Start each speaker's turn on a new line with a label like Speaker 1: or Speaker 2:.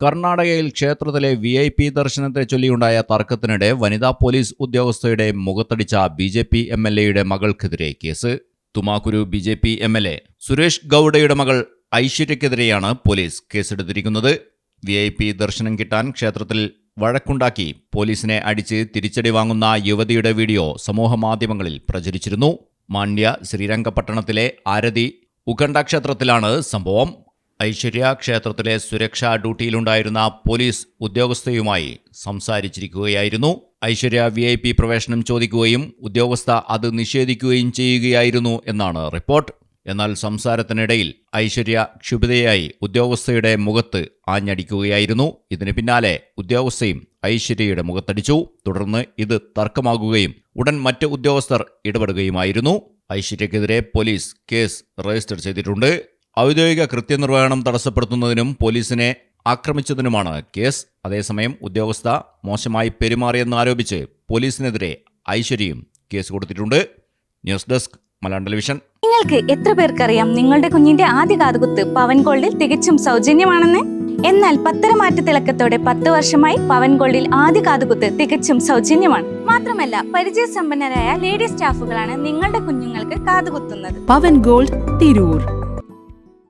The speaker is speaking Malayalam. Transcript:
Speaker 1: കർണാടകയിൽ ക്ഷേത്രത്തിലെ VIP ദർശനത്തെ ചൊല്ലിയുണ്ടായ തർക്കത്തിനിടെ വനിതാ പോലീസ് ഉദ്യോഗസ്ഥയുടെ മുഖത്തടിച്ച BJP MLAയുടെ മകൾക്കെതിരെ കേസ്. തുമാക്കുരു BJP MLA സുരേഷ് ഗൌഡയുടെ മകൾ ഐശ്വര്യക്കെതിരെയാണ് പോലീസ് കേസെടുത്തിരിക്കുന്നത്. VIP ദർശനം കിട്ടാൻ ക്ഷേത്രത്തിൽ വഴക്കുണ്ടാക്കി പോലീസിനെ അടിച്ച് തിരിച്ചടി വാങ്ങുന്ന യുവതിയുടെ വീഡിയോ സമൂഹമാധ്യമങ്ങളിൽ പ്രചരിച്ചിരുന്നു. മാണ്ഡ്യ ശ്രീരംഗപട്ടണത്തിലെ ആരതി ഉഖണ്ഡ ക്ഷേത്രത്തിലാണ് സംഭവം. ഐശ്വര്യ ക്ഷേത്രത്തിലെ സുരക്ഷാ ഡ്യൂട്ടിയിലുണ്ടായിരുന്ന പോലീസ് ഉദ്യോഗസ്ഥയുമായി സംസാരിച്ചിരിക്കുകയായിരുന്നു. ഐശ്വര്യ VIP പ്രവേശനം ചോദിക്കുകയും ഉദ്യോഗസ്ഥ അത് നിഷേധിക്കുകയും ചെയ്യുകയായിരുന്നു എന്നാണ് റിപ്പോർട്ട്. എന്നാൽ സംസാരത്തിനിടയിൽ ഐശ്വര്യ ക്ഷുഭിതയായി ഉദ്യോഗസ്ഥയുടെ മുഖത്ത് ആഞ്ഞടിക്കുകയായിരുന്നു. ഇതിന് പിന്നാലെ ഉദ്യോഗസ്ഥയും ഐശ്വര്യയുടെ മുഖത്തടിച്ചു. തുടർന്ന് ഇത് തർക്കമാകുകയും ഉടൻ മറ്റ് ഉദ്യോഗസ്ഥർ ഇടപെടുകയുമായിരുന്നു. ഐശ്വര്യക്കെതിരെ പോലീസ് കേസ് രജിസ്റ്റർ ചെയ്തിട്ടുണ്ട്. ഔദ്യോഗിക കൃത്യനിർവഹണം തടസ്സപ്പെടുത്തുന്നതിനും പോലീസിനെ ആക്രമിച്ചതിനുമാണ് കേസ്. അതേസമയം ഉദ്യോഗസ്ഥ മോശമായി പെരുമാറിയെന്നാരോപിച്ച് പോലീസിനെതിരെ ഐശ്വര്യയും കേസ് കൊടുത്തിട്ടുണ്ട്. News desk Malayalam television.
Speaker 2: നിങ്ങൾക്ക് എത്ര പേർക്കറിയാം നിങ്ങളുടെ കുഞ്ഞിന്റെ ആദ്യ കാതുകുത്ത് പവൻ ഗോൾഡിൽ തികച്ചും സൗജന്യമാണെന്ന്? എന്നാൽ പത്തരമാറ്റ തിളക്കത്തോടെ 10 വർഷമായി പവൻ ഗോൾഡിൽ ആദ്യ കാതുകുത്ത് തികച്ചും സൗജന്യമാണ്. മാത്രമല്ല പരിചയസമ്പന്നരായ ലേഡി സ്റ്റാഫുകളാണ് നിങ്ങളുടെ കുഞ്ഞുങ്ങൾക്ക് കാതുകുത്തുന്നത്.
Speaker 3: പവൻ ഗോൾഡ് തിരൂർ.